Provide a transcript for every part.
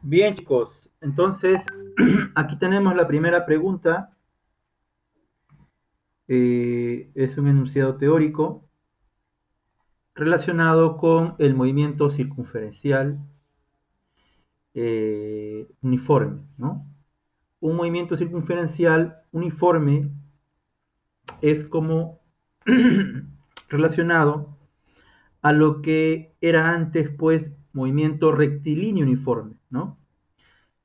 Bien, chicos, entonces aquí tenemos la primera pregunta. Es un enunciado teórico relacionado con el movimiento circunferencial uniforme, ¿no? Un movimiento circunferencial uniforme es como relacionado a lo que era antes, pues, movimiento rectilíneo uniforme, ¿no?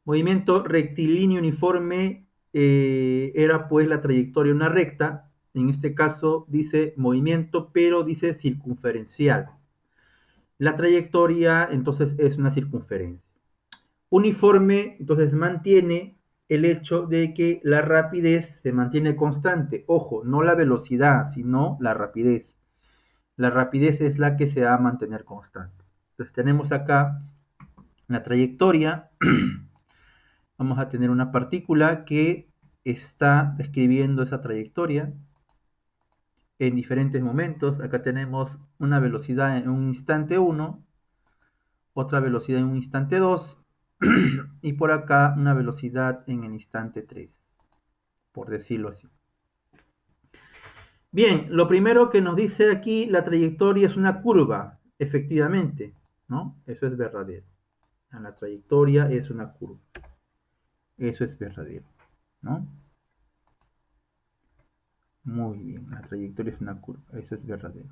Movimiento rectilíneo uniforme era pues la trayectoria una recta, en este caso dice movimiento, pero dice circunferencial. La trayectoria entonces es una circunferencia. Uniforme entonces mantiene el hecho de que la rapidez se mantiene constante. Ojo, no la velocidad, sino la rapidez. La rapidez es la que se va a mantener constante. Entonces tenemos acá la trayectoria. Vamos a tener una partícula que está describiendo esa trayectoria en diferentes momentos. Acá tenemos una velocidad en un instante 1, otra velocidad en un instante 2 y por acá una velocidad en el instante 3, por decirlo así. Bien, lo primero que nos dice aquí, la trayectoria es una curva, efectivamente, ¿no? Eso es verdadero. La trayectoria es una curva. Eso es verdadero, ¿no? Muy bien, la trayectoria es una curva, eso es verdadero.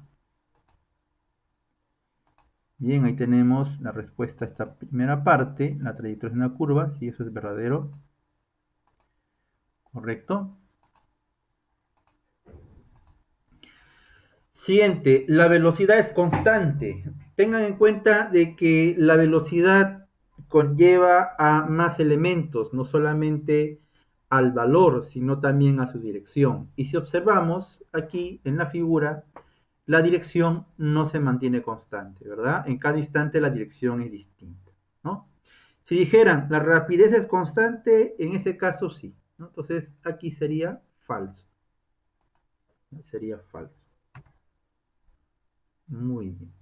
Bien, ahí tenemos la respuesta a esta primera parte, la trayectoria es una curva, si eso es verdadero, correcto. Siguiente, la velocidad es constante. Tengan en cuenta de que la velocidad conlleva a más elementos, no solamente al valor, sino también a su dirección. Y si observamos aquí en la figura, la dirección no se mantiene constante, ¿verdad? En cada instante la dirección es distinta, ¿no? Si dijeran la rapidez es constante, en ese caso sí, ¿no? Entonces aquí sería falso, ¿no? Sería falso. Muy bien.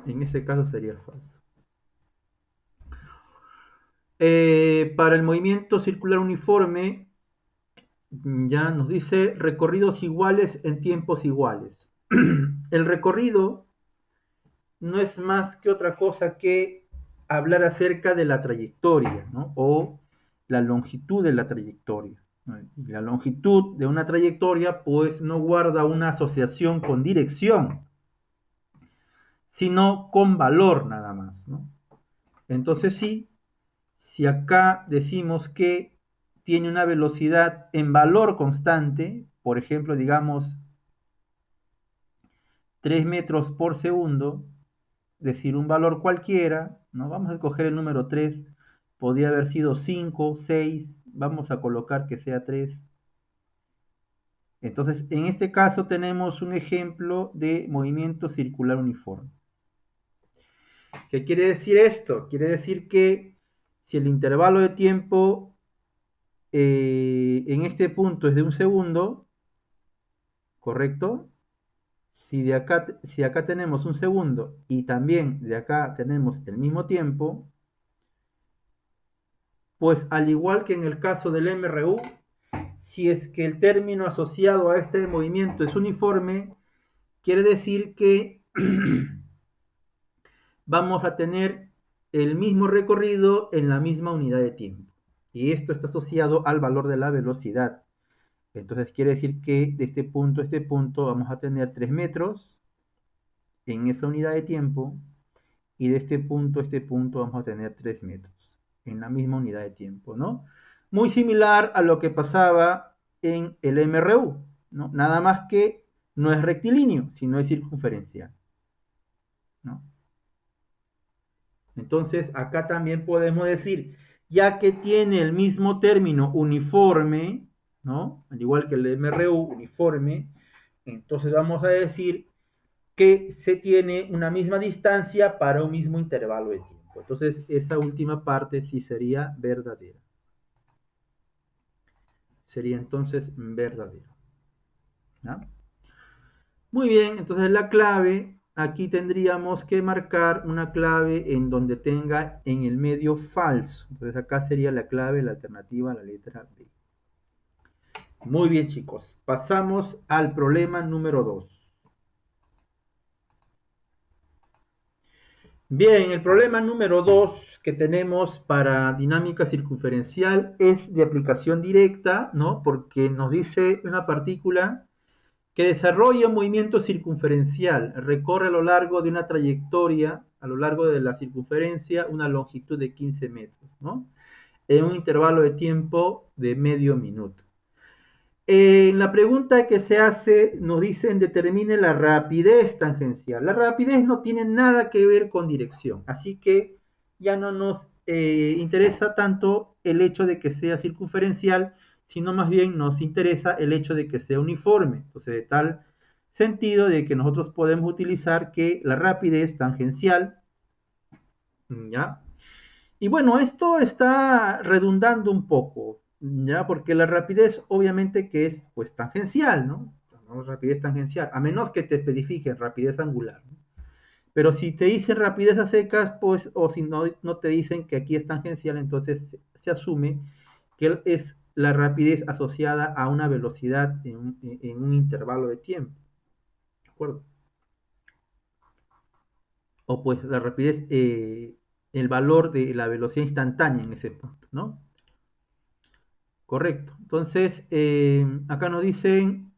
En ese caso sería falso. Para el movimiento circular uniforme, ya nos dice recorridos iguales en tiempos iguales. El recorrido no es más que otra cosa que hablar acerca de la trayectoria, ¿no? O la longitud de la trayectoria. ¿No? Y la longitud de una trayectoria pues no guarda una asociación con dirección, sino con valor nada más, ¿no? Entonces sí, si acá decimos que tiene una velocidad en valor constante, por ejemplo, digamos 3 metros por segundo, decir un valor cualquiera, ¿no? Vamos a escoger el número 3, podría haber sido 5, 6, vamos a colocar que sea 3. Entonces, en este caso tenemos un ejemplo de movimiento circular uniforme. ¿Qué quiere decir esto? Quiere decir que si el intervalo de tiempo en este punto es de un segundo, ¿correcto? Si acá tenemos un segundo y también de acá tenemos el mismo tiempo, pues al igual que en el caso del MRU, si es que el término asociado a este movimiento es uniforme, quiere decir que vamos a tener el mismo recorrido en la misma unidad de tiempo. Y esto está asociado al valor de la velocidad. Entonces quiere decir que de este punto a este punto vamos a tener 3 metros en esa unidad de tiempo y de este punto a este punto vamos a tener 3 metros en la misma unidad de tiempo, ¿no? Muy similar a lo que pasaba en el MRU, ¿no? Nada más que no es rectilíneo, sino es circunferencial, ¿no? Entonces, acá también podemos decir, ya que tiene el mismo término uniforme, ¿no? Al igual que el MRU, uniforme, entonces vamos a decir que se tiene una misma distancia para un mismo intervalo de tiempo. Entonces, esa última parte sí sería verdadera. Sería entonces verdadero, ¿no? Muy bien, entonces la clave aquí tendríamos que marcar una clave en donde tenga en el medio falso. Entonces acá sería la clave, la alternativa a la letra B. Muy bien, chicos. Pasamos al problema número 2. Bien, el problema número 2 que tenemos para dinámica circunferencial es de aplicación directa, ¿no? Porque nos dice una partícula que desarrolla un movimiento circunferencial, recorre a lo largo de una trayectoria, a lo largo de la circunferencia, una longitud de 15 metros, ¿no? En un intervalo de tiempo de medio minuto. En la pregunta que se hace nos dicen determine la rapidez tangencial. La rapidez no tiene nada que ver con dirección, así que ya no nos interesa tanto el hecho de que sea circunferencial, sino más bien nos interesa el hecho de que sea uniforme. Entonces, de tal sentido de que nosotros podemos utilizar que la rapidez tangencial, ¿ya? Y bueno, esto está redundando un poco, ¿ya? Porque la rapidez obviamente que es pues tangencial, ¿no? Rapidez tangencial, a menos que te especifiquen rapidez angular, ¿no? Pero si te dicen rapidez a secas, pues, o si no, no te dicen que aquí es tangencial, entonces se asume que es la rapidez asociada a una velocidad en un intervalo de tiempo, ¿de acuerdo? O pues la rapidez, el valor de la velocidad instantánea en ese punto, ¿no? Correcto. Entonces, acá nos dicen,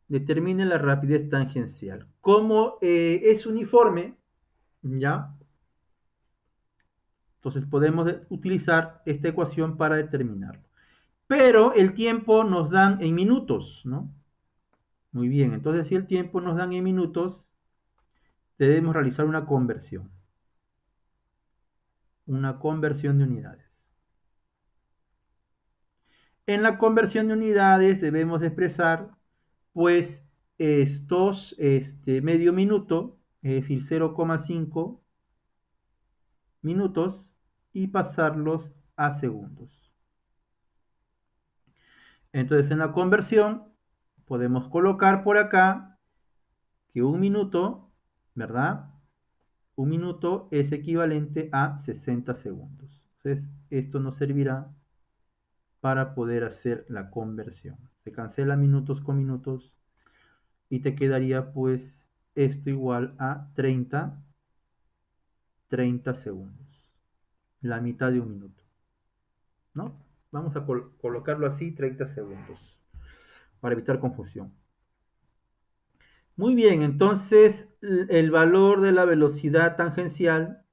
determine la rapidez tangencial. Como es uniforme, ¿ya? Entonces podemos utilizar esta ecuación para determinarlo. Pero el tiempo nos dan en minutos, ¿no? Muy bien, entonces si el tiempo nos dan en minutos, debemos realizar una conversión. Una conversión de unidades. En la conversión de unidades debemos expresar, pues, estos medio minuto, es decir, 0,5 minutos, y pasarlos a segundos. Entonces, en la conversión, podemos colocar por acá que un minuto, ¿verdad? Un minuto es equivalente a 60 segundos. Entonces, esto nos servirá para poder hacer la conversión. Se cancela minutos con minutos y te quedaría pues esto igual a 30 segundos, la mitad de un minuto, ¿no? Vamos a colocarlo así, 30 segundos, para evitar confusión. Muy bien, entonces el valor de la velocidad tangencial,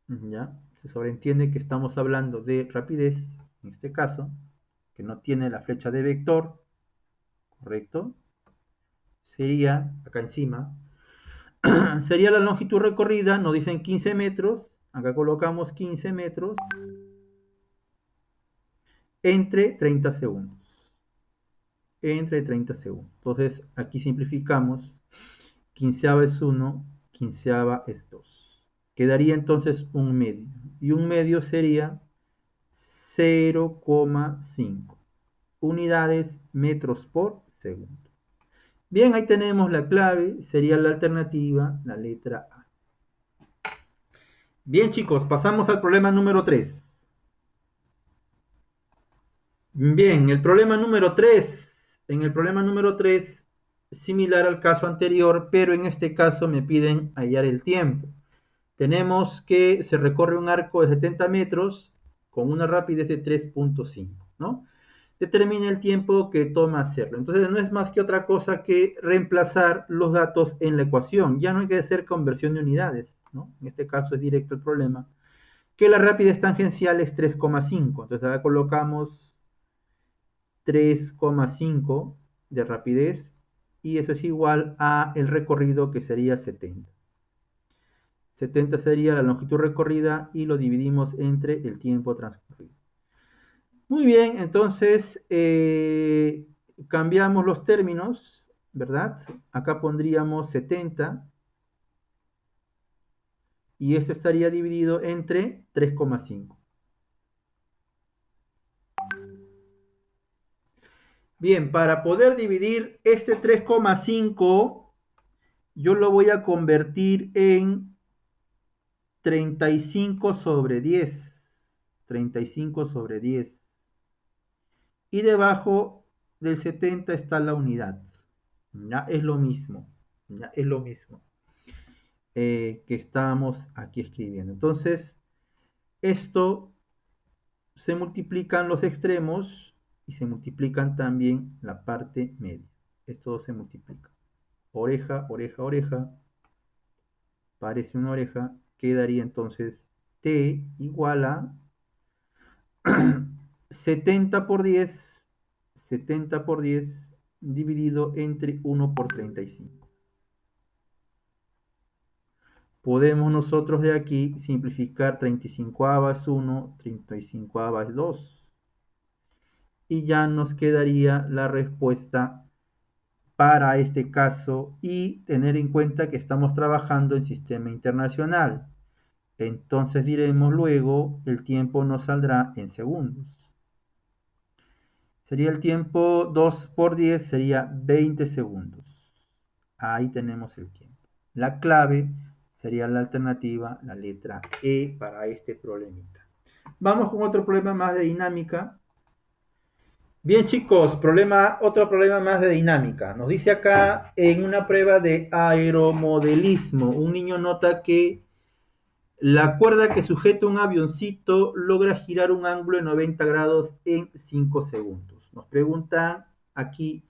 ¿ya? Se sobreentiende que estamos hablando de rapidez, en este caso, que no tiene la flecha de vector, ¿correcto? Sería, acá encima, sería la longitud recorrida, nos dicen 15 metros, acá colocamos 15 metros, entre 30 segundos. Entre 30 segundos. Entonces, aquí simplificamos, quinceava es 1, quinceava es 2. Quedaría entonces un medio. Y un medio sería 0,5 unidades metros por segundo. Bien, ahí tenemos la clave, sería la alternativa, la letra A. Bien, chicos, pasamos al problema número 3. Bien, el problema número 3. En el problema número 3, similar al caso anterior, pero en este caso me piden hallar el tiempo. Tenemos que se recorre un arco de 70 metros con una rapidez de 3,5, ¿no? Determina el tiempo que toma hacerlo. Entonces no es más que otra cosa que reemplazar los datos en la ecuación. Ya no hay que hacer conversión de unidades, ¿no? En este caso es directo el problema. Que la rapidez tangencial es 3,5. Entonces ahora colocamos 3,5 de rapidez y eso es igual a el recorrido que sería 70. 70 sería la longitud recorrida y lo dividimos entre el tiempo transcurrido. Muy bien, entonces cambiamos los términos, ¿verdad? Acá pondríamos 70 y esto estaría dividido entre 3,5. Bien, para poder dividir este 3,5 yo lo voy a convertir en 35 sobre 10. 35 sobre 10. Y debajo del 70 está la unidad. Ya es lo mismo. Ya es lo mismo que estamos aquí escribiendo. Entonces, esto se multiplican los extremos y se multiplican también la parte media. Esto se multiplica. Oreja, oreja, oreja. Parece una oreja. Quedaría entonces T igual a 70 por 10. 70 por 10 dividido entre 1 por 35. Podemos nosotros de aquí simplificar 35 es 1, 35 es 2. Y ya nos quedaría la respuesta para este caso y tener en cuenta que estamos trabajando en sistema internacional. Entonces diremos luego, el tiempo nos saldrá en segundos. Sería el tiempo 2 por 10, sería 20 segundos. Ahí tenemos el tiempo. La clave sería la alternativa, la letra E para este problemita. Vamos con otro problema más de dinámica. Bien chicos, otro problema más de dinámica. Nos dice acá en una prueba de aeromodelismo, un niño nota que la cuerda que sujeta un avioncito logra girar un ángulo de 90 grados en 5 segundos. Nos preguntan aquí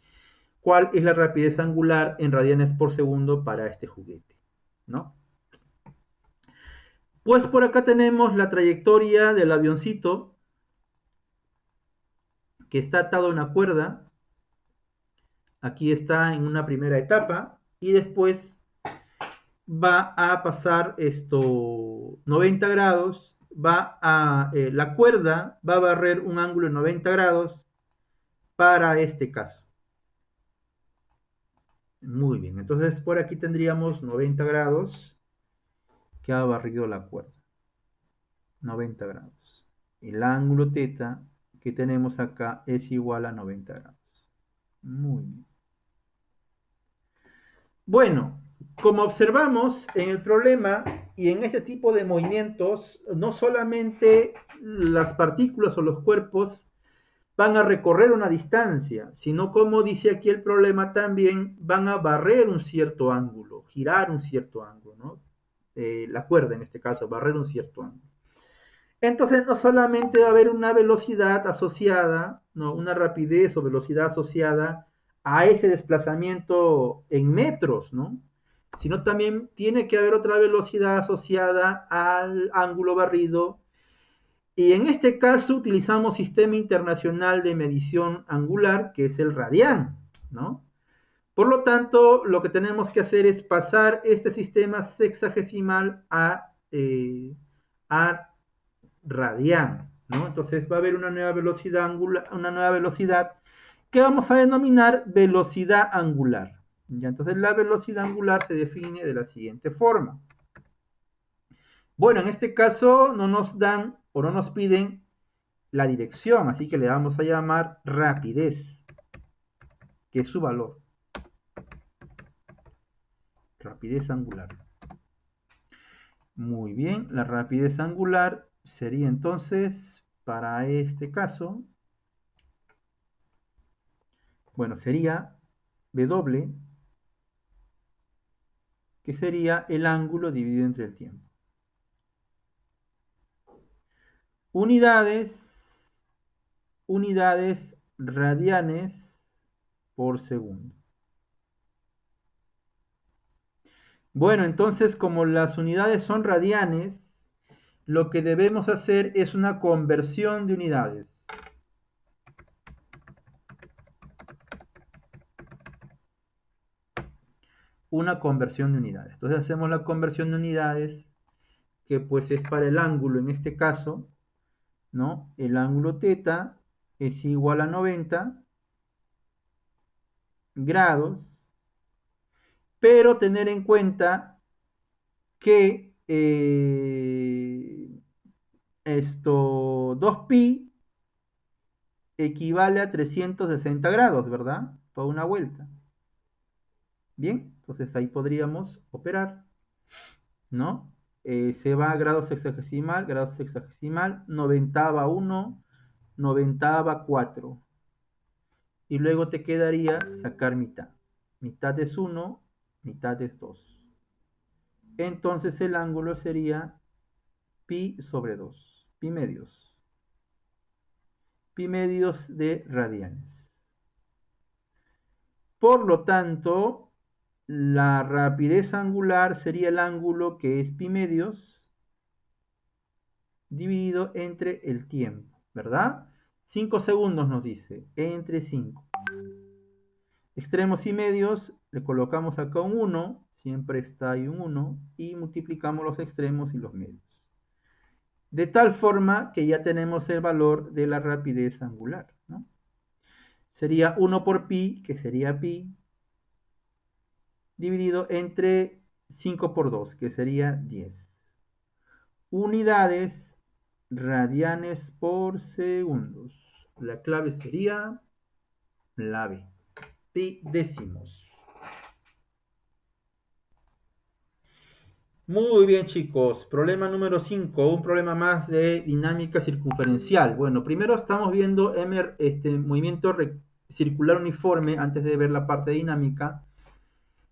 cuál es la rapidez angular en radianes por segundo para este juguete, ¿no? Pues por acá tenemos la trayectoria del avioncito que está atado a una cuerda. Aquí está en una primera etapa y después va a pasar esto 90 grados, la cuerda va a barrer un ángulo de 90 grados para este caso. Muy bien, entonces por aquí tendríamos 90 grados que ha barrido la cuerda. 90 grados. El ángulo teta que tenemos acá es igual a 90 grados. Muy bien. Bueno, como observamos en el problema y en ese tipo de movimientos, no solamente las partículas o los cuerpos van a recorrer una distancia, sino como dice aquí el problema, también van a barrer un cierto ángulo, girar un cierto ángulo, ¿no? La cuerda en este caso, barrer un cierto ángulo. Entonces no solamente va a haber una velocidad asociada, ¿no? Una rapidez o velocidad asociada a ese desplazamiento en metros, ¿no? Sino también tiene que haber otra velocidad asociada al ángulo barrido. Y en este caso utilizamos Sistema Internacional de Medición Angular, que es el radián, ¿no? Por lo tanto, lo que tenemos que hacer es pasar este sistema sexagesimal a radián, ¿no? Entonces va a haber una nueva velocidad angular, una nueva velocidad que vamos a denominar velocidad angular. ¿Ya? Entonces la velocidad angular se define de la siguiente forma. Bueno, en este caso no nos dan o no nos piden la dirección, así que le vamos a llamar rapidez, que es su valor. Rapidez angular. Muy bien, la rapidez angular sería entonces, para este caso, bueno, sería W, que sería el ángulo dividido entre el tiempo. Unidades radianes por segundo. Bueno, entonces como las unidades son radianes, lo que debemos hacer es una conversión de unidades. Una conversión de unidades. Entonces hacemos la conversión de unidades, que pues es para el ángulo en este caso, ¿no? El ángulo teta es igual a 90 grados, pero tener en cuenta que esto 2pi equivale a 360 grados, ¿verdad? Toda una vuelta. Bien, entonces ahí podríamos operar, ¿no? Se va a grado sexagesimal, noventava 1, noventava 4. Y luego te quedaría sacar mitad. Mitad es 1, mitad es 2. Entonces el ángulo sería pi sobre 2, pi medios. Pi medios de radianes. Por lo tanto, la rapidez angular sería el ángulo que es pi medios dividido entre el tiempo, ¿verdad? 5 segundos nos dice, entre 5. Extremos y medios, le colocamos acá un 1, siempre está ahí un 1, y multiplicamos los extremos y los medios. De tal forma que ya tenemos el valor de la rapidez angular, ¿no? Sería 1 por pi, que sería pi, dividido entre 5 por 2, que sería 10. Unidades radianes por segundos. La clave sería la B. Pi décimos. Muy bien, chicos. Problema número 5, un problema más de dinámica circunferencial. Bueno, primero estamos viendo movimiento circular uniforme antes de ver la parte dinámica.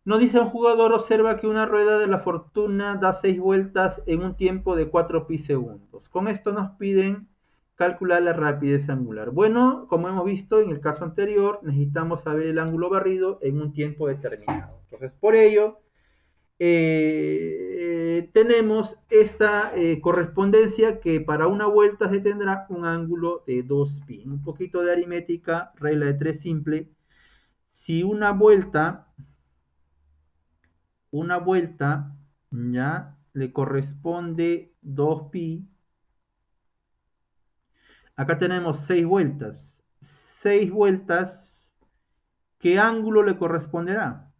Nos dice un jugador, observa que una rueda de la fortuna da 6 vueltas en un tiempo de 4 pi segundos. Con esto nos piden calcular la rapidez angular. Bueno, como hemos visto en el caso anterior, necesitamos saber el ángulo barrido en un tiempo determinado. Entonces, por ello, tenemos esta correspondencia que para una vuelta se tendrá un ángulo de 2 pi. Un poquito de aritmética, regla de 3 simple. Si una vuelta ya le corresponde 2 pi, acá tenemos 6 vueltas. 6 vueltas, ¿qué ángulo le corresponderá?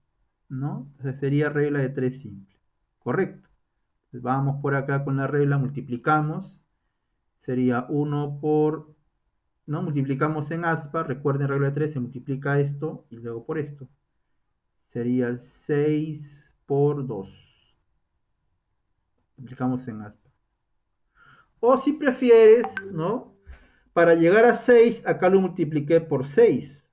¿No? Entonces sería regla de 3 simple. Correcto. Entonces vamos por acá con la regla, multiplicamos. Sería 1 por, ¿no? Multiplicamos en aspa, recuerden regla de 3, se multiplica esto y luego por esto. Sería 6 por 2. Multiplicamos en aspa. O si prefieres, ¿no? Para llegar a 6, acá lo multipliqué por 6.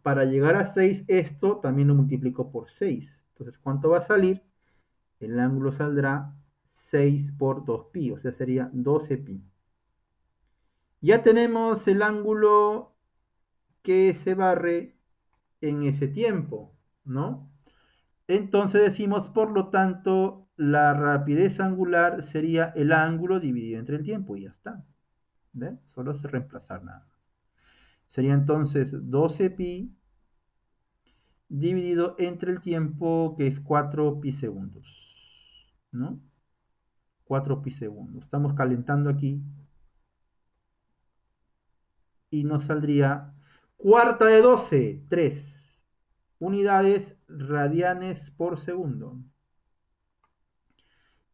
Para llegar a 6, esto también lo multiplico por 6. Entonces, ¿cuánto va a salir? El ángulo saldrá 6 por 2 pi, o sea, sería 12 pi. Ya tenemos el ángulo que se barre en ese tiempo, ¿no? Entonces decimos, por lo tanto, la rapidez angular sería el ángulo dividido entre el tiempo y ya está. ¿Ve? Solo se reemplazar nada más. Sería entonces 12 pi dividido entre el tiempo que es 4 pi segundos, ¿no? 4 pi segundos. Estamos calentando aquí y nos saldría cuarta de 12, 3 unidades radianes por segundo.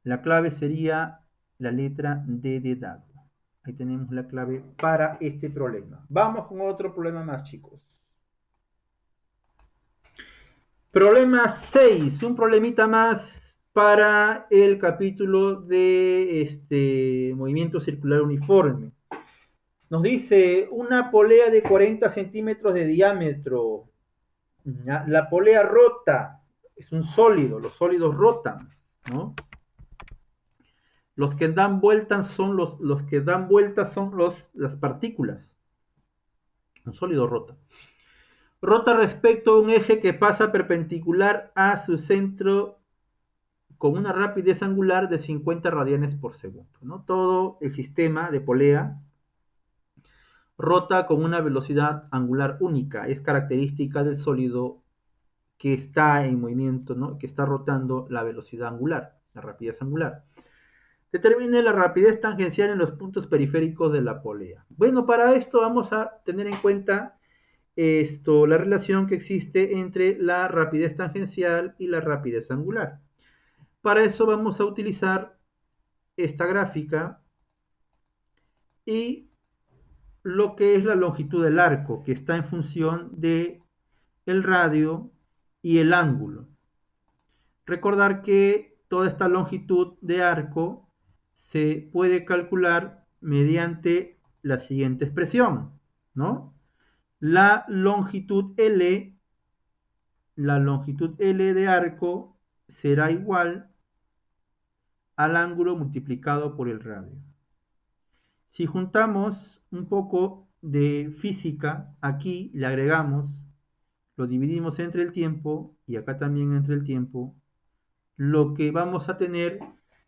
La clave sería la letra D de dado. Ahí tenemos la clave para este problema. Vamos con otro problema más, chicos. Problema 6, un problemita más para el capítulo de movimiento circular uniforme. Nos dice una polea de 40 centímetros de diámetro. La polea rota, es un sólido, los sólidos rotan, ¿no? Los que dan vueltas son las partículas. Un sólido rota. Rota respecto a un eje que pasa perpendicular a su centro con una rapidez angular de 50 radianes por segundo, ¿no? Todo el sistema de polea rota con una velocidad angular única. Es característica del sólido que está en movimiento, ¿no? Que está rotando la velocidad angular, la rapidez angular. Determine la rapidez tangencial en los puntos periféricos de la polea. Bueno, para esto vamos a tener en cuenta la relación que existe entre la rapidez tangencial y la rapidez angular. Para eso vamos a utilizar esta gráfica y lo que es la longitud del arco, que está en función de el radio y el ángulo. Recordar que toda esta longitud de arco se puede calcular mediante la siguiente expresión, ¿no? La longitud L de arco será igual al ángulo multiplicado por el radio. Si juntamos un poco de física, aquí le agregamos, lo dividimos entre el tiempo y acá también entre el tiempo, lo que vamos a tener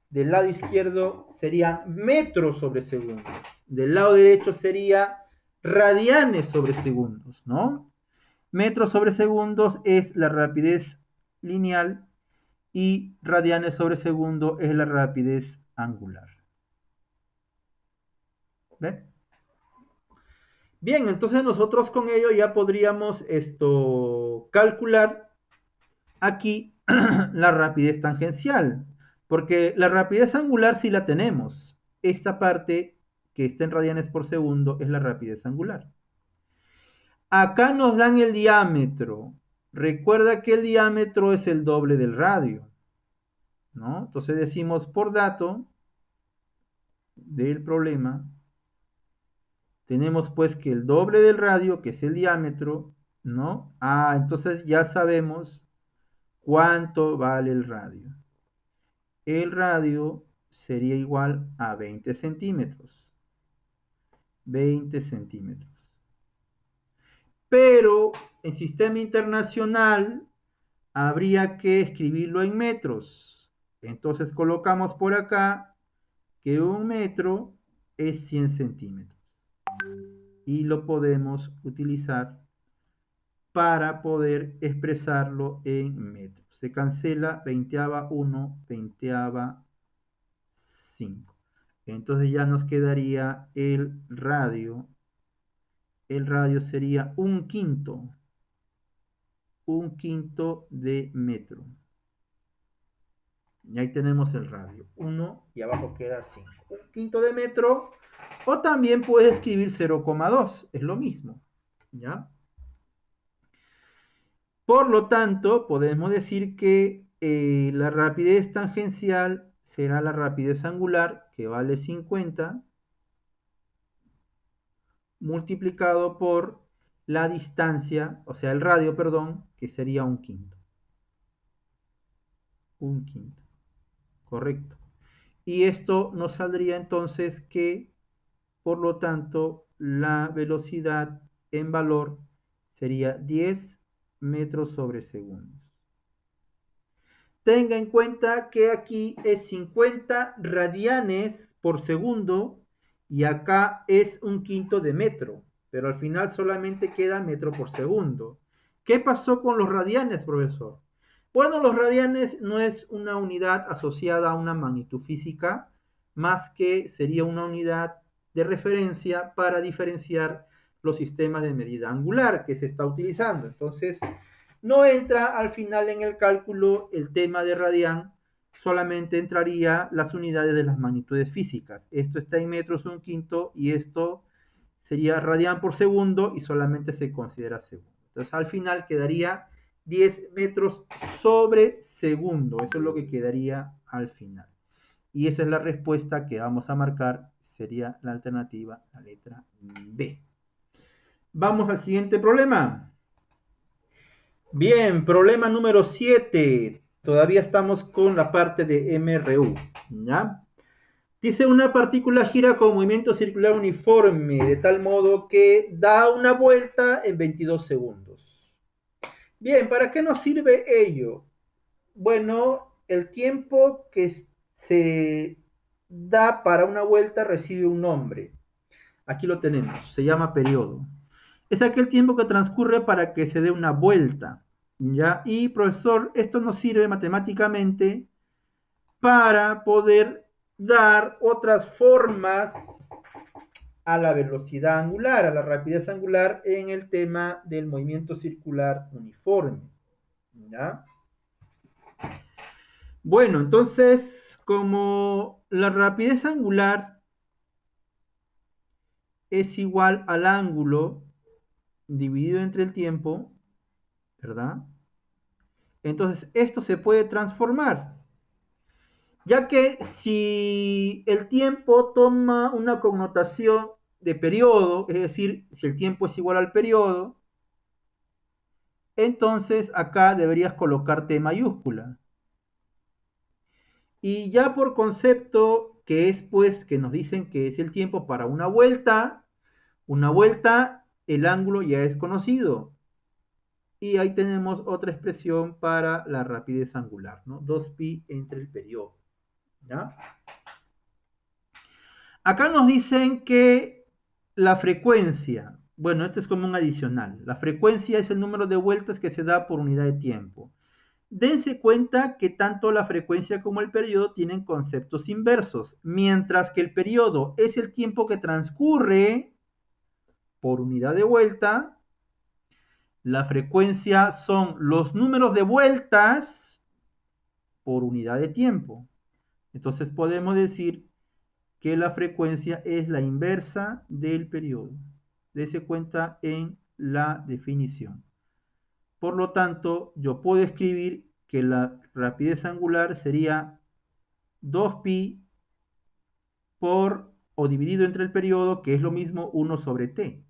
del lado izquierdo serían metros sobre segundos, del lado derecho sería radianes sobre segundos, ¿no? Metros sobre segundos es la rapidez lineal y radianes sobre segundo es la rapidez angular. ¿Ve? Bien, entonces nosotros con ello ya podríamos calcular aquí la rapidez tangencial, porque la rapidez angular sí la tenemos. Esta parte que está en radianes por segundo es la rapidez angular. Acá nos dan el diámetro. Recuerda que el diámetro es el doble del radio, ¿no? Entonces decimos por dato del problema, tenemos pues que el doble del radio, que es el diámetro, ¿no? Entonces ya sabemos cuánto vale el radio. El radio sería igual a 20 centímetros. 20 centímetros. Pero en sistema internacional habría que escribirlo en metros. Entonces colocamos por acá que un metro es 100 centímetros. Y lo podemos utilizar para poder expresarlo en metros. Se cancela 20ª 5. Entonces ya nos quedaría el radio. El radio sería un quinto de metro. Y ahí tenemos el radio. 1 y abajo queda 5. Un quinto de metro. O también puede escribir 0,2. Es lo mismo. ¿Ya? Por lo tanto, podemos decir que la rapidez tangencial será la rapidez angular, que vale 50, multiplicado por la distancia, o sea, el radio, perdón, que sería un quinto. Un quinto. Correcto. Y esto nos saldría entonces que, por lo tanto, la velocidad en valor sería 10 metros sobre segundos. Tenga en cuenta que aquí es 50 radianes por segundo y acá es un quinto de metro, pero al final solamente queda metro por segundo. ¿Qué pasó con los radianes, profesor? Bueno, los radianes no es una unidad asociada a una magnitud física, más que sería una unidad de referencia para diferenciar los sistemas de medida angular que se está utilizando. Entonces, no entra al final en el cálculo el tema de radián, solamente entraría las unidades de las magnitudes físicas. Esto está en metros un quinto y esto sería radián por segundo y solamente se considera segundo. Entonces al final quedaría 10 metros sobre segundo. Eso es lo que quedaría al final. Y esa es la respuesta que vamos a marcar. Sería la alternativa, la letra B. Vamos al siguiente problema. Bien, problema número 7. Todavía estamos con la parte de MRU. ¿Ya? Dice una partícula gira con movimiento circular uniforme, de tal modo que da una vuelta en 22 segundos. Bien, ¿para qué nos sirve ello? Bueno, el tiempo que se da para una vuelta recibe un nombre. Aquí lo tenemos, se llama periodo. Es aquel tiempo que transcurre para que se dé una vuelta. ¿Ya? Y profesor, esto nos sirve matemáticamente para poder dar otras formas a la velocidad angular, a la rapidez angular en el tema del movimiento circular uniforme. ¿Ya? Bueno, entonces, como la rapidez angular es igual al ángulo dividido entre el tiempo, ¿verdad? Entonces, esto se puede transformar, ya que si el tiempo toma una connotación de periodo, es decir, si el tiempo es igual al periodo, entonces acá deberías colocar T mayúscula. Y ya por concepto, que es pues que nos dicen que es el tiempo para una vuelta, el ángulo ya es conocido. Y ahí tenemos otra expresión para la rapidez angular, ¿no? 2pi entre el periodo. ¿Ya? Acá nos dicen que la frecuencia, bueno, esto es como un adicional. La frecuencia es el número de vueltas que se da por unidad de tiempo. Dense cuenta que tanto la frecuencia como el periodo tienen conceptos inversos, mientras que el periodo es el tiempo que transcurre por unidad de vuelta, la frecuencia son los números de vueltas por unidad de tiempo. Entonces podemos decir que la frecuencia es la inversa del periodo. Dese cuenta en la definición. Por lo tanto, yo puedo escribir que la rapidez angular sería 2pi por o dividido entre el periodo, que es lo mismo 1 sobre t.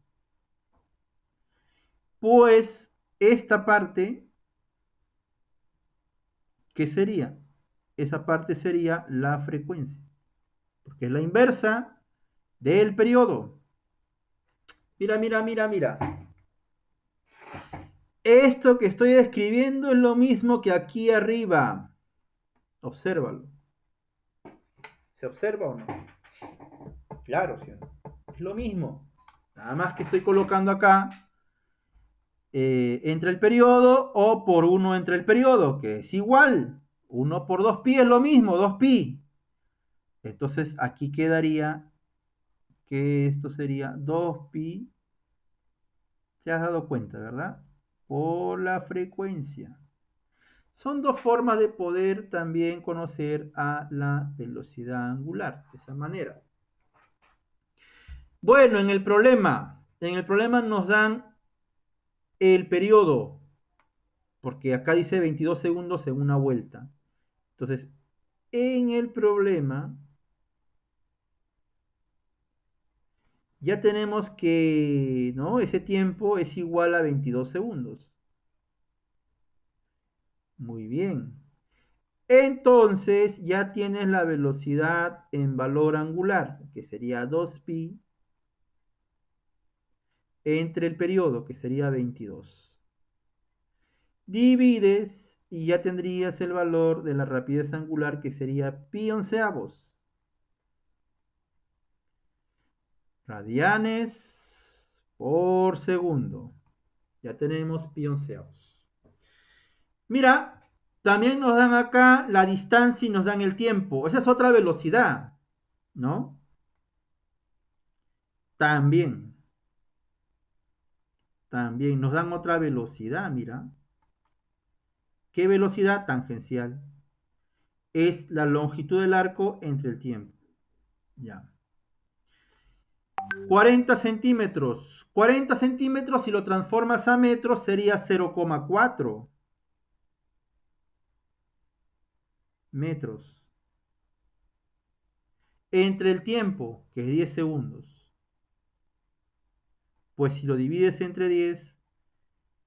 Pues esta parte, ¿qué sería? Esa parte sería la frecuencia, porque es la inversa del periodo. Mira, mira, mira, mira. Esto que estoy escribiendo es lo mismo que aquí arriba. Obsérvalo. ¿Se observa o no? Claro, ¿sí o no? Es lo mismo. Nada más que estoy colocando acá entre el periodo o por 1 entre el periodo, que es igual. 1 por 2pi es lo mismo, 2pi. Entonces aquí quedaría que esto sería 2pi. ¿Se has dado cuenta, verdad? Por la frecuencia. Son dos formas de poder también conocer a la velocidad angular, de esa manera. Bueno, en el problema nos dan el periodo, porque acá dice 22 segundos en una vuelta. Entonces, en el problema ya tenemos que, ¿no? Ese tiempo es igual a 22 segundos. Muy bien. Entonces ya tienes la velocidad en valor angular, que sería 2pi entre el periodo, que sería 22. Divides y ya tendrías el valor de la rapidez angular, que sería pi onceavos. Radianes por segundo. Ya tenemos pi onceavos. Mira, también nos dan acá la distancia y nos dan el tiempo. Esa es otra velocidad, ¿no? También nos dan otra velocidad, mira. ¿Qué velocidad? Tangencial. Es la longitud del arco entre el tiempo. Ya. 40 centímetros. 40 centímetros, si lo transformas a metros, sería 0,4 metros. Entre el tiempo, que es 10 segundos. Pues si lo divides entre 10,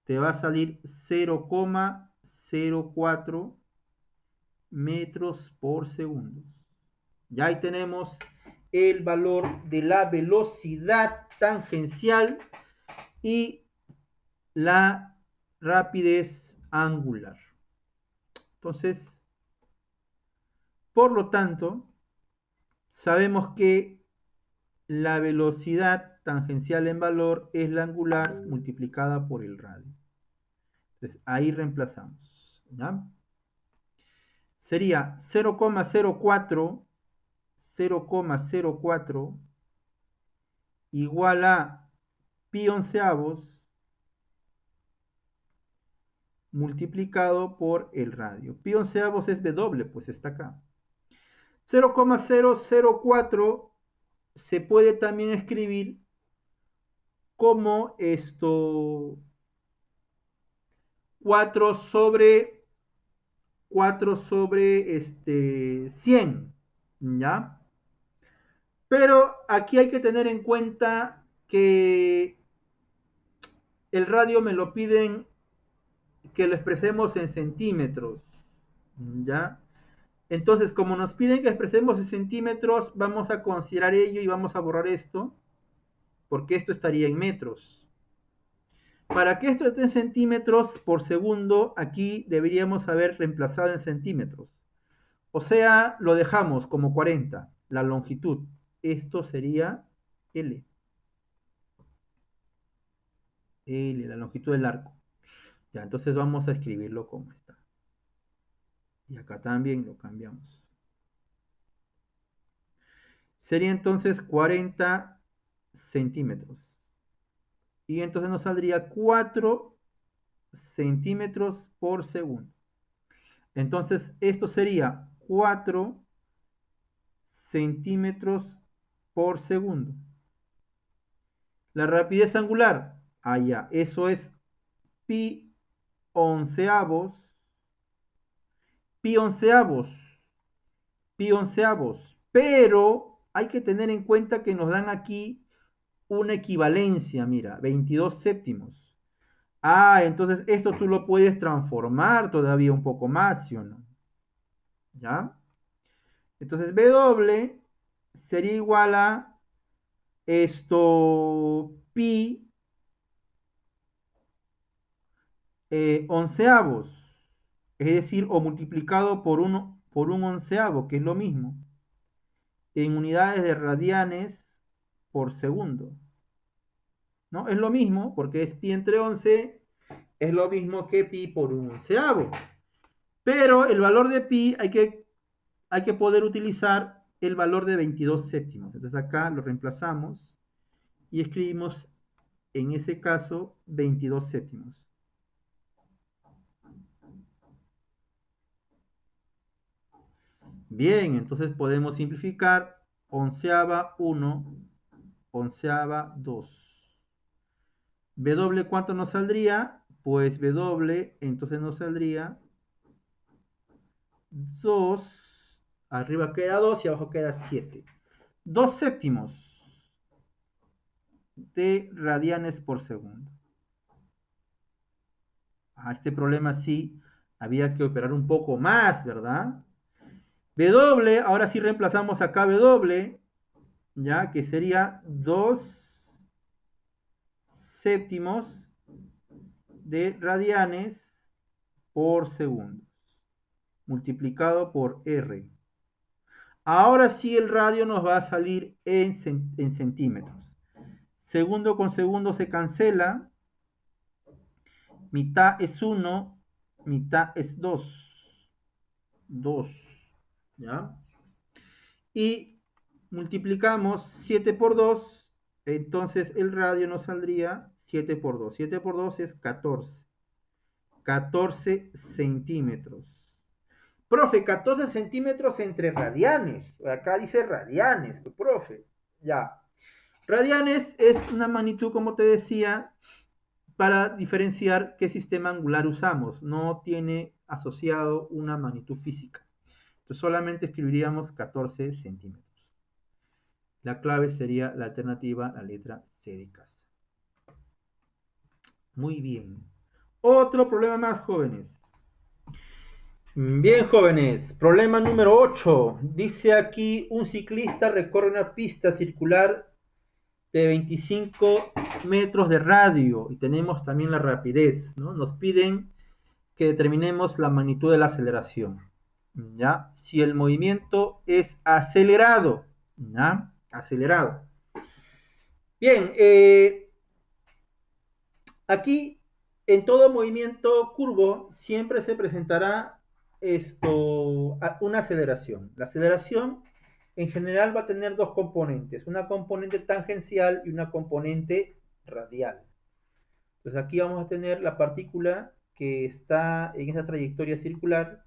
te va a salir 0,04 metros por segundo. Ya ahí tenemos el valor de la velocidad tangencial y la rapidez angular. Entonces, por lo tanto, sabemos que la velocidad tangencial en valor es la angular multiplicada por el radio. Entonces, ahí reemplazamos. ¿Ya? Sería 0,04 igual a pi onceavos multiplicado por el radio. Pi onceavos es W, pues está acá. 0,004 se puede también escribir como esto 4 sobre 4 sobre 100, ¿ya? Pero aquí hay que tener en cuenta que el radio me lo piden que lo expresemos en centímetros, ¿ya? Entonces, como nos piden que expresemos en centímetros, vamos a considerar ello y vamos a borrar esto, porque esto estaría en metros. Para que esto esté en centímetros por segundo, aquí deberíamos haber reemplazado en centímetros. O sea, lo dejamos como 40, la longitud. Esto sería L. L, la longitud del arco. Ya, entonces vamos a escribirlo como está. Y acá también lo cambiamos. Sería entonces 40 centímetros. Y entonces nos saldría 4 centímetros por segundo. Entonces esto sería 4 centímetros por segundo. La rapidez angular, allá, eso es pi onceavos, pi onceavos, pi onceavos. Pero hay que tener en cuenta que nos dan aquí una equivalencia, mira, 22 séptimos. Ah, entonces esto tú lo puedes transformar todavía un poco más, ¿sí o no? ¿Ya? Entonces W sería igual a esto pi onceavos, es decir, o multiplicado por un onceavo, que es lo mismo, en unidades de radianes por segundo. ¿No? Es lo mismo, porque es pi entre 11, es lo mismo que pi por un onceavo. Pero el valor de pi hay que poder utilizar el valor de 22 séptimos. Entonces acá lo reemplazamos y escribimos en ese caso 22 séptimos. Bien, entonces podemos simplificar onceava 1, onceava 2. W, ¿cuánto nos saldría? Pues W, entonces nos saldría 2, arriba queda 2 y abajo queda 7. 2 séptimos de radianes por segundo. A este problema sí había que operar un poco más, ¿verdad? W, ahora sí reemplazamos acá W, ya que sería 2 séptimos de radianes por segundo, multiplicado por R. Ahora sí el radio nos va a salir en centímetros. Segundo con segundo se cancela. Mitad es 1, mitad es 2. 2. ¿Ya? Y multiplicamos 7 por 2. Entonces el radio nos saldría 7 por 2. 7 por 2 es 14. 14 centímetros. Profe, 14 centímetros entre radianes. Acá dice radianes, profe. Ya. Radianes es una magnitud, como te decía, para diferenciar qué sistema angular usamos. No tiene asociado una magnitud física. Entonces solamente escribiríamos 14 centímetros. La clave sería la alternativa, la letra C de casa. Muy bien. Otro problema más, jóvenes. Bien, jóvenes, problema número 8. Dice aquí, un ciclista recorre una pista circular de 25 metros de radio y tenemos también la rapidez, ¿no? Nos piden que determinemos la magnitud de la aceleración, ¿ya? Si el movimiento es acelerado, ¿ya? Acelerado. Bien, aquí en todo movimiento curvo siempre se presentará una aceleración. La aceleración en general va a tener dos componentes, una componente tangencial y una componente radial. Entonces aquí vamos a tener la partícula que está en esa trayectoria circular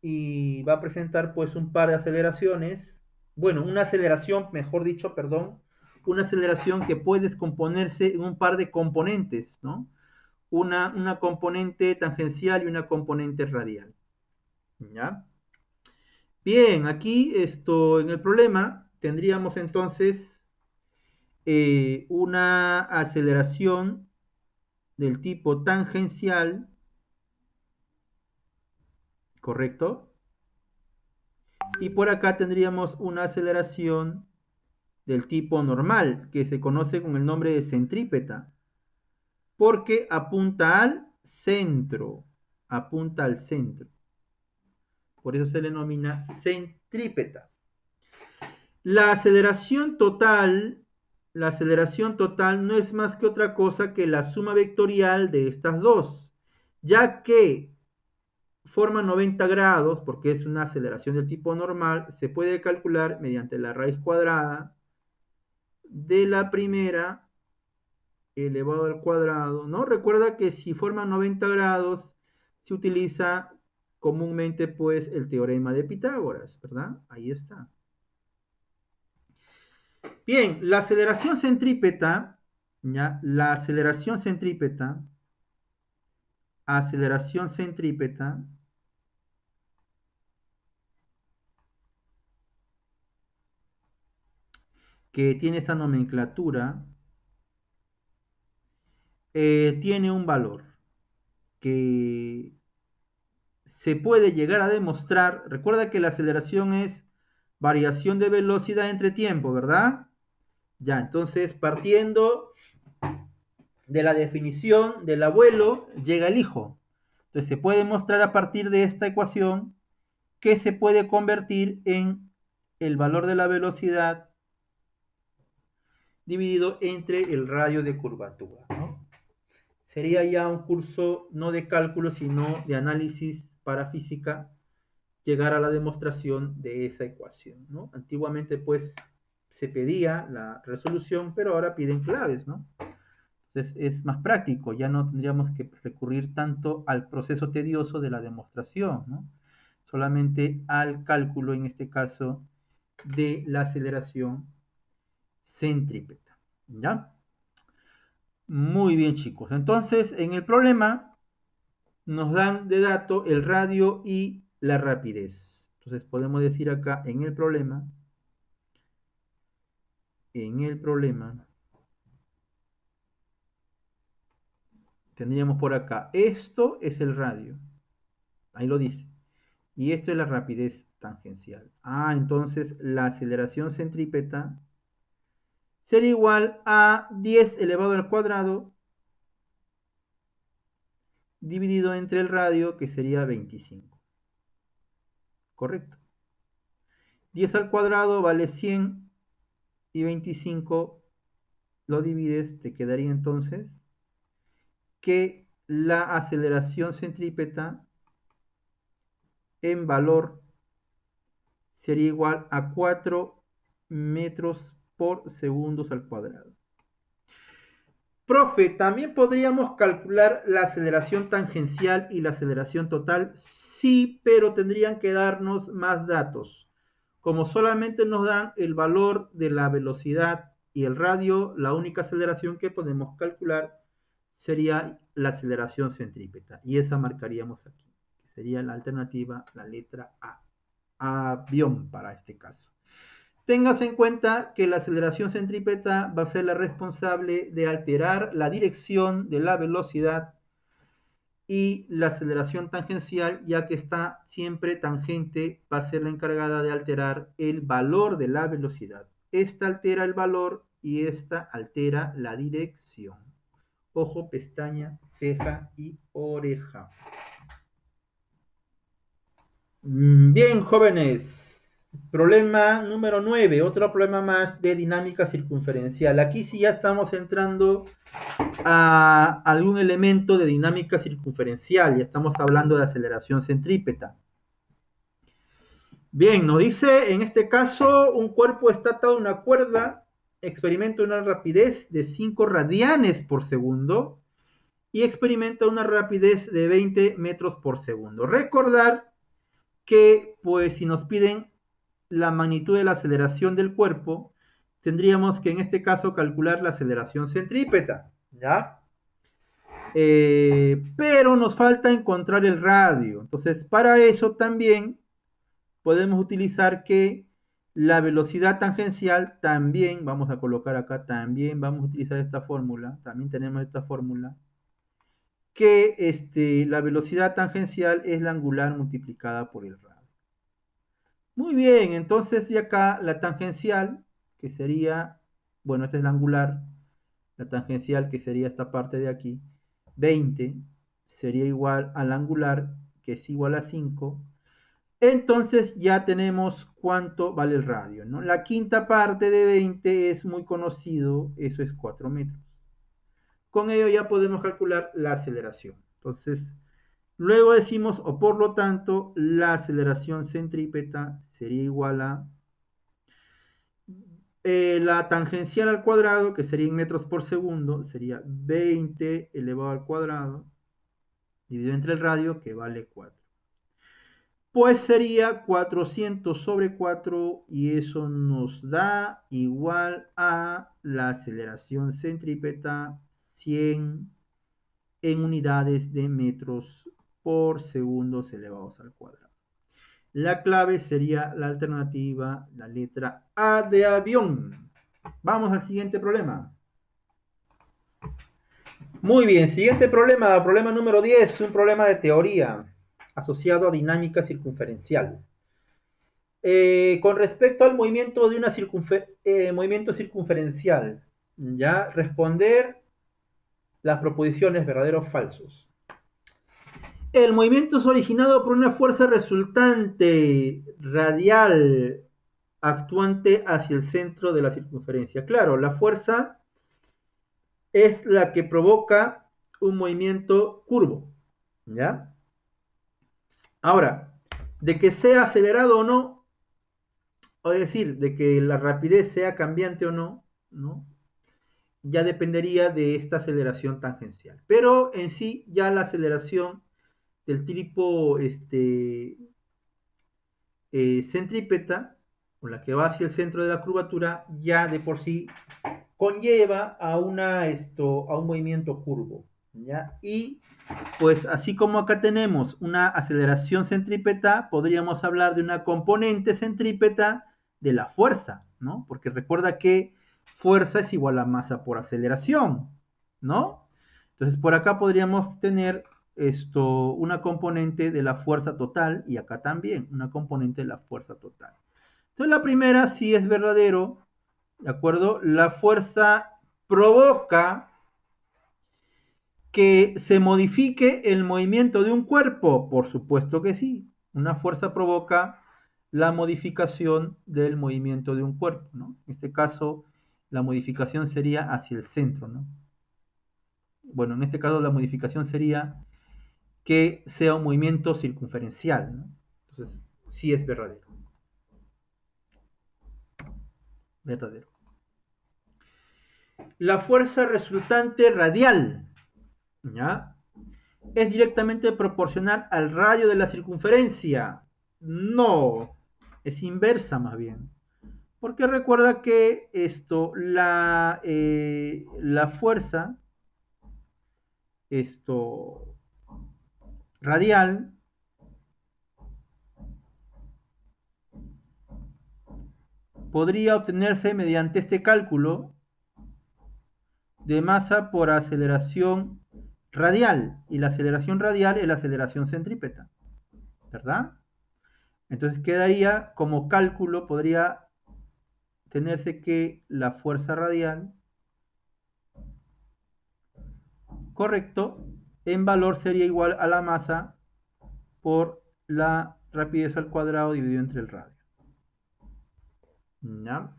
y va a presentar pues un par de aceleraciones, bueno, una aceleración, mejor dicho, perdón, una aceleración que puede descomponerse en un par de componentes, ¿no? Una componente tangencial y una componente radial. ¿Ya? Bien, aquí en el problema tendríamos entonces una aceleración del tipo tangencial, ¿correcto? Y por acá tendríamos una aceleración del tipo normal, que se conoce con el nombre de centrípeta, porque apunta al centro. Por eso se le denomina centrípeta. La aceleración total, la aceleración total no es más que otra cosa que la suma vectorial de estas dos, ya que forma 90 grados, porque es una aceleración del tipo normal, se puede calcular mediante la raíz cuadrada de la primera elevado al cuadrado, ¿no? Recuerda que si forma 90 grados, se utiliza comúnmente pues el teorema de Pitágoras, ¿verdad? Ahí está. Bien, la aceleración centrípeta, ¿ya? La aceleración centrípeta, que tiene esta nomenclatura, tiene un valor que se puede llegar a demostrar. Recuerda que la aceleración es variación de velocidad entre tiempo, ¿verdad? Ya, entonces partiendo de la definición del abuelo, llega el hijo. Entonces se puede mostrar a partir de esta ecuación que se puede convertir en el valor de la velocidad dividido entre el radio de curvatura, ¿no? Sería ya un curso no de cálculo, sino de análisis para física, llegar a la demostración de esa ecuación, ¿no? Antiguamente, pues, se pedía la resolución, pero ahora piden claves, ¿no? Entonces es más práctico, ya no tendríamos que recurrir tanto al proceso tedioso de la demostración, ¿no? Solamente al cálculo, en este caso, de la aceleración centrípeta, ¿ya? Muy bien, chicos. Entonces, en el problema nos dan de dato el radio y la rapidez. Entonces, podemos decir acá en el problema, tendríamos por acá, esto es el radio, ahí lo dice, y esto es la rapidez tangencial. Entonces la aceleración centrípeta sería igual a 10 elevado al cuadrado dividido entre el radio, que sería 25. Correcto. 10 al cuadrado vale 100 y 25 lo divides, te quedaría entonces que la aceleración centrípeta en valor sería igual a 4 metros por segundos al cuadrado. Profe, ¿también podríamos calcular la aceleración tangencial y la aceleración total? Sí, pero tendrían que darnos más datos. Como solamente nos dan el valor de la velocidad y el radio, la única aceleración que podemos calcular sería la aceleración centrípeta. Y esa marcaríamos aquí, que sería la alternativa, la letra A. Avión para este caso. Tengas en cuenta que la aceleración centrípeta va a ser la responsable de alterar la dirección de la velocidad, y la aceleración tangencial, ya que está siempre tangente, va a ser la encargada de alterar el valor de la velocidad. Esta altera el valor y esta altera la dirección. Ojo, pestaña, ceja y oreja. Bien, jóvenes. Problema número 9, otro problema más de dinámica circunferencial. Aquí sí ya estamos entrando a algún elemento de dinámica circunferencial, ya estamos hablando de aceleración centrípeta. Bien, nos dice en este caso un cuerpo está atado a una cuerda, experimenta una rapidez de 5 radianes por segundo y experimenta una rapidez de 20 metros por segundo. Recordar que, pues, si nos piden la magnitud de la aceleración del cuerpo, tendríamos que en este caso calcular la aceleración centrípeta, ¿ya? Pero nos falta encontrar el radio. Entonces, para eso también podemos utilizar que la velocidad tangencial también, vamos a colocar acá, también vamos a utilizar esta fórmula, también tenemos esta fórmula, que la velocidad tangencial es la angular multiplicada por el radio. Muy bien, entonces y acá la tangencial, que sería, bueno, esta es la angular, la tangencial, que sería esta parte de aquí, 20, sería igual al angular, que es igual a 5. Entonces ya tenemos cuánto vale el radio, ¿no? La quinta parte de 20 es muy conocido, eso es 4 metros. Con ello ya podemos calcular la aceleración. Entonces, luego decimos, o por lo tanto, la aceleración centrípeta sería igual a la tangencial al cuadrado, que sería en metros por segundo, sería 20 elevado al cuadrado, dividido entre el radio, que vale 4. Pues sería 400 sobre 4 y eso nos da igual a la aceleración centrípeta 100 en unidades de metros por segundos elevados al cuadrado. La clave sería la alternativa, la letra A de avión. Vamos al siguiente problema. Muy bien, siguiente problema, problema número 10, un problema de teoría asociado a dinámica circunferencial. Con respecto al movimiento de una movimiento circunferencial, ya responder las proposiciones verdaderos o falsos. El movimiento es originado por una fuerza resultante radial actuante hacia el centro de la circunferencia. Claro, la fuerza es la que provoca un movimiento curvo, ¿ya? Ahora, de que sea acelerado o no, o decir, de que la rapidez sea cambiante o no, ¿no? Ya dependería de esta aceleración tangencial. Pero en sí, ya la aceleración del tipo centrípeta, con la que va hacia el centro de la curvatura, ya de por sí conlleva a un movimiento curvo, ¿ya? Y pues así como acá tenemos una aceleración centrípeta, podríamos hablar de una componente centrípeta de la fuerza, ¿no? Porque recuerda que fuerza es igual a masa por aceleración, ¿no? Entonces por acá podríamos tener una componente de la fuerza total y acá también una componente de la fuerza total. Entonces la primera sí es verdadero, ¿de acuerdo? La fuerza provoca que se modifique el movimiento de un cuerpo. Por supuesto que sí. Una fuerza provoca la modificación del movimiento de un cuerpo, ¿no? En este caso, la modificación sería hacia el centro, ¿no? Bueno, en este caso la modificación sería que sea un movimiento circunferencial, ¿no? Entonces, sí es verdadero. Verdadero. La fuerza resultante radial, ¿ya? Es directamente proporcional al radio de la circunferencia. No, es inversa más bien. Porque recuerda que la fuerza radial podría obtenerse mediante este cálculo de masa por aceleración radial. Y la aceleración radial es la aceleración centrípeta, ¿verdad? Entonces quedaría como cálculo, podría tenerse que la fuerza radial, correcto, en valor sería igual a la masa por la rapidez al cuadrado dividido entre el radio. ¿Ya?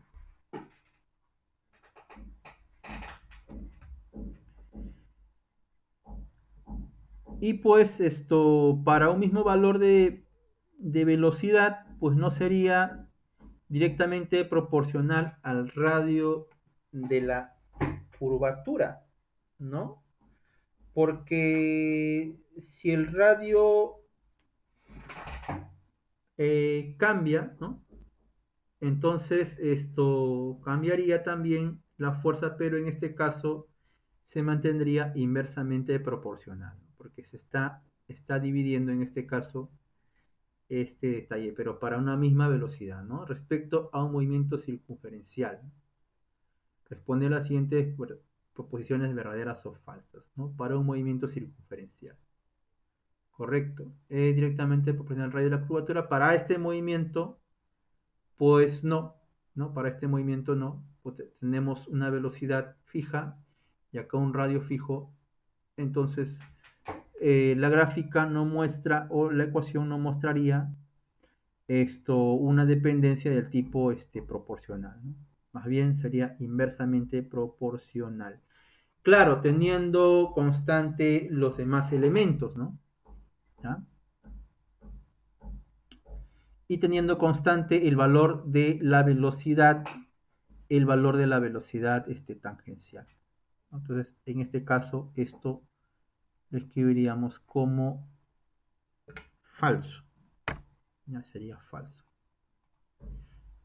Y pues para un mismo valor de velocidad, pues no sería directamente proporcional al radio de la curvatura, ¿no? Porque si el radio cambia, ¿no? Entonces esto cambiaría también la fuerza, pero en este caso se mantendría inversamente proporcional, porque está dividiendo en este caso este detalle, pero para una misma velocidad, ¿no? Respecto a un movimiento circunferencial. Responde a las siguientes proposiciones verdaderas o falsas, ¿no? Para un movimiento circunferencial. Correcto. Es directamente proporcional al radio de la curvatura. Para este movimiento, pues no, ¿no? Para este movimiento no. Tenemos una velocidad fija y acá un radio fijo. Entonces, la gráfica no muestra o la ecuación no mostraría una dependencia del tipo proporcional, ¿no? Más bien sería inversamente proporcional. Claro, teniendo constante los demás elementos, ¿no? ¿Ya? Y teniendo constante el valor de la velocidad tangencial. Entonces, en este caso, esto lo escribiríamos como falso. Ya sería falso.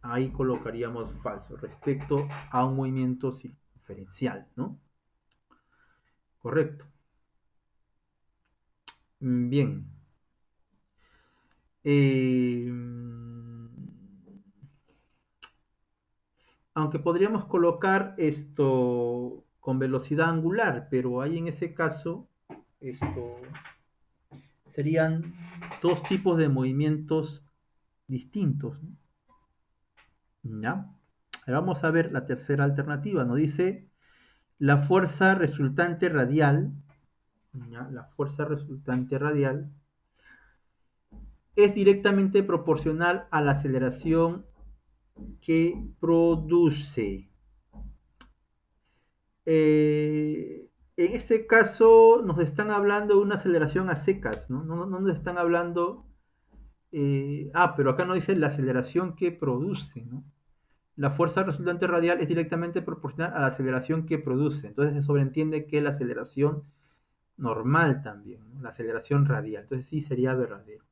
Ahí colocaríamos falso respecto a un movimiento circunferencial, ¿no? Correcto. Bien. Aunque podríamos colocar esto con velocidad angular, pero ahí en ese caso esto serían dos tipos de movimientos distintos, ¿no? ¿Ya? Ahora vamos a ver la tercera alternativa. Nos dice la fuerza resultante radial, ¿ya? La fuerza resultante radial es directamente proporcional a la aceleración que produce. En este caso nos están hablando de una aceleración a secas, ¿no? No nos están hablando... pero acá no dice la aceleración que produce, ¿no? La fuerza resultante radial es directamente proporcional a la aceleración que produce. Entonces se sobreentiende que la aceleración normal también, ¿no? La aceleración radial. Entonces sí sería verdadero.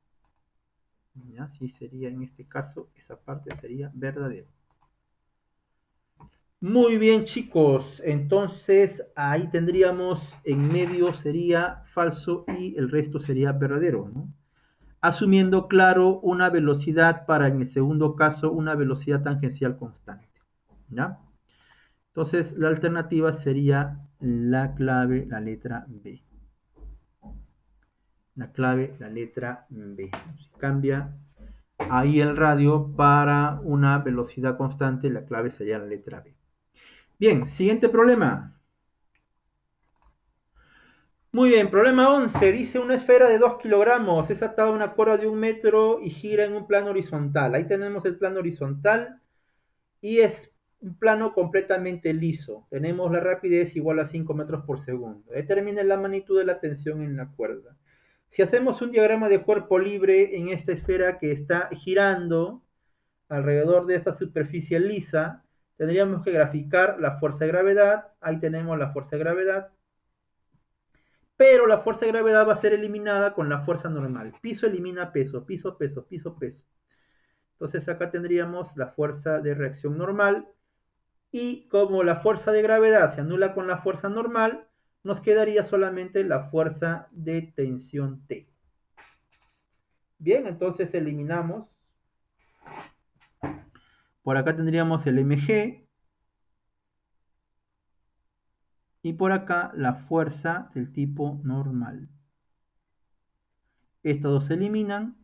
¿Ya? Sí sería en este caso, esa parte sería verdadero. Muy bien, chicos. Entonces ahí tendríamos en medio sería falso y el resto sería verdadero, ¿no? Asumiendo, claro, una velocidad para, en el segundo caso, una velocidad tangencial constante, ¿ya? Entonces la alternativa sería la clave, la letra B. La clave, la letra B. Si cambia ahí el radio para una velocidad constante, la clave sería la letra B. Bien, siguiente problema. Muy bien, problema 11. Dice una esfera de 2 kilogramos es atada a una cuerda de 1 metro y gira en un plano horizontal. Ahí tenemos el plano horizontal y es un plano completamente liso. Tenemos la rapidez igual a 5 metros por segundo. Determine la magnitud de la tensión en la cuerda. Si hacemos un diagrama de cuerpo libre en esta esfera que está girando alrededor de esta superficie lisa, tendríamos que graficar la fuerza de gravedad. Ahí tenemos la fuerza de gravedad. Pero la fuerza de gravedad va a ser eliminada con la fuerza normal. Piso elimina peso, piso, peso, piso, peso. Entonces acá tendríamos la fuerza de reacción normal y como la fuerza de gravedad se anula con la fuerza normal, nos quedaría solamente la fuerza de tensión T. Bien, entonces eliminamos. Por acá tendríamos el mg y por acá la fuerza del tipo normal. Estos dos se eliminan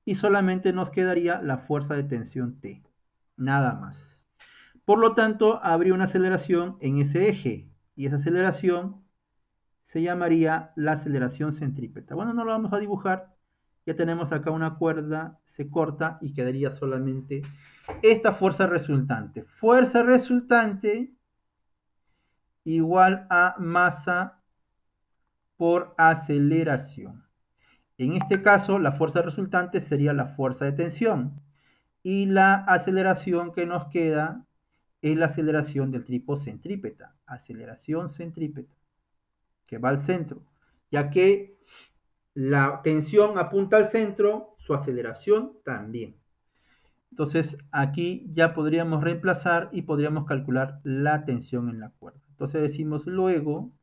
y solamente nos quedaría la fuerza de tensión T. Nada más. Por lo tanto, habría una aceleración en ese eje y esa aceleración se llamaría la aceleración centrípeta. Bueno, no lo vamos a dibujar. Ya tenemos acá una cuerda, se corta y quedaría solamente esta fuerza resultante. Fuerza resultante igual a masa por aceleración. En este caso, la fuerza resultante sería la fuerza de tensión. Y la aceleración que nos queda es la aceleración del tipo centrípeta. Aceleración centrípeta, que va al centro. Ya que la tensión apunta al centro, su aceleración también. Entonces, aquí ya podríamos reemplazar y podríamos calcular la tensión en la cuerda. Entonces decimos luego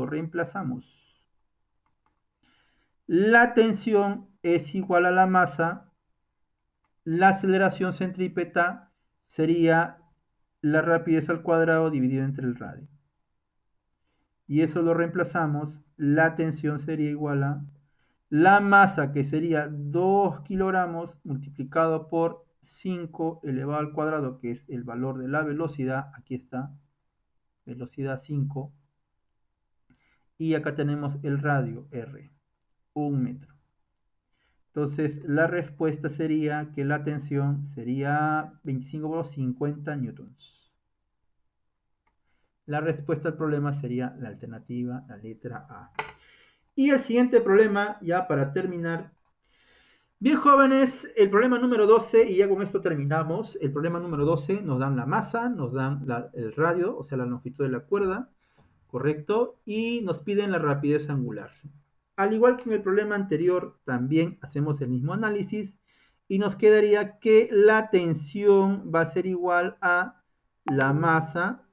reemplazamos. La tensión es igual a la masa, la aceleración centrípeta sería la rapidez al cuadrado dividido entre el radio. Y eso lo reemplazamos, la tensión sería igual a la masa, que sería 2 kilogramos multiplicado por 5 elevado al cuadrado, que es el valor de la velocidad. Aquí está, velocidad 5. Y acá tenemos el radio R, 1 metro. Entonces la respuesta sería que la tensión sería 25 por 50 newtons. La respuesta al problema sería la alternativa, la letra A. Y el siguiente problema, ya para terminar. Bien, jóvenes, el problema número 12, y ya con esto terminamos. El problema número 12 nos dan la masa, nos dan el radio, o sea, la longitud de la cuerda, ¿correcto? Y nos piden la rapidez angular. Al igual que en el problema anterior, también hacemos el mismo análisis y nos quedaría que la tensión va a ser igual a la masa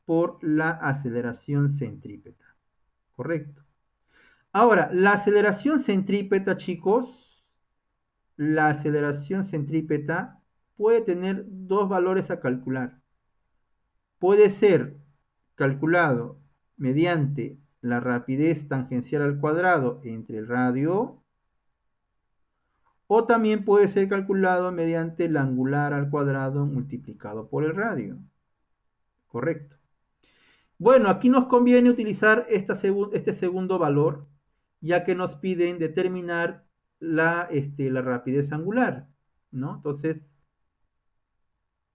por la aceleración centrípeta, ¿correcto? Ahora, la aceleración centrípeta, chicos, la aceleración centrípeta puede tener dos valores a calcular. Puede ser calculado mediante la rapidez tangencial al cuadrado entre el radio, o también puede ser calculado mediante el angular al cuadrado multiplicado por el radio. Correcto. Bueno, aquí nos conviene utilizar este segundo valor, ya que nos piden determinar la rapidez angular, ¿no? Entonces,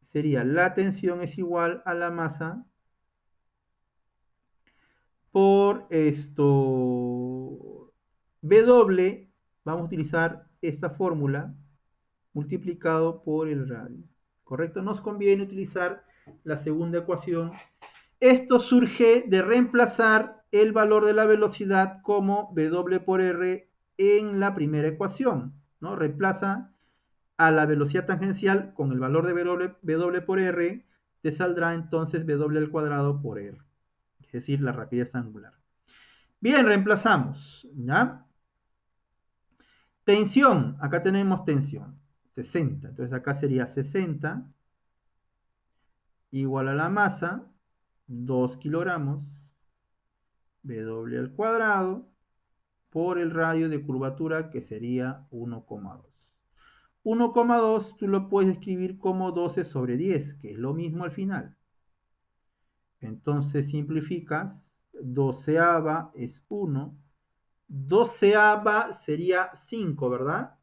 sería la tensión es igual a la masa por W, vamos a utilizar esta fórmula multiplicado por el radio, ¿correcto? Nos conviene utilizar la segunda ecuación. Esto surge de reemplazar el valor de la velocidad como W por R en la primera ecuación, ¿no? Reemplaza a la velocidad tangencial con el valor de W por R, te saldrá entonces W al cuadrado por R, es decir, la rapidez angular. Bien, reemplazamos, ¿ya? Tensión, acá tenemos tensión, 60. Entonces acá sería 60 igual a la masa, 2 kilogramos, W al cuadrado, por el radio de curvatura, que sería 1,2. 1,2 tú lo puedes escribir como 12 sobre 10, que es lo mismo al final. Entonces simplificas, doceava es 1, doceava sería 5, ¿verdad?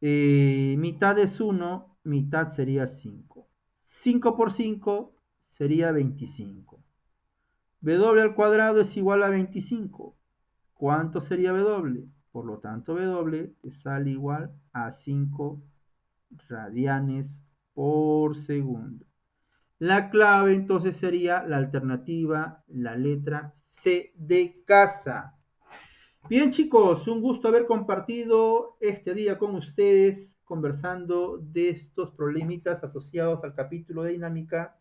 Mitad es 1, mitad sería 5. 5 por 5 sería 25. W al cuadrado es igual a 25. ¿Cuánto sería W? Por lo tanto, W te sale igual a 5 radianes por segundo. La clave entonces sería la alternativa, la letra C de casa. Bien, chicos, un gusto haber compartido este día con ustedes, conversando de estos problemitas asociados al capítulo de dinámica,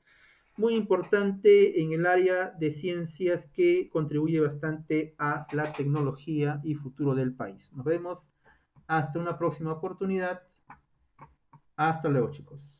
muy importante en el área de ciencias que contribuye bastante a la tecnología y futuro del país. Nos vemos hasta una próxima oportunidad. Hasta luego, chicos.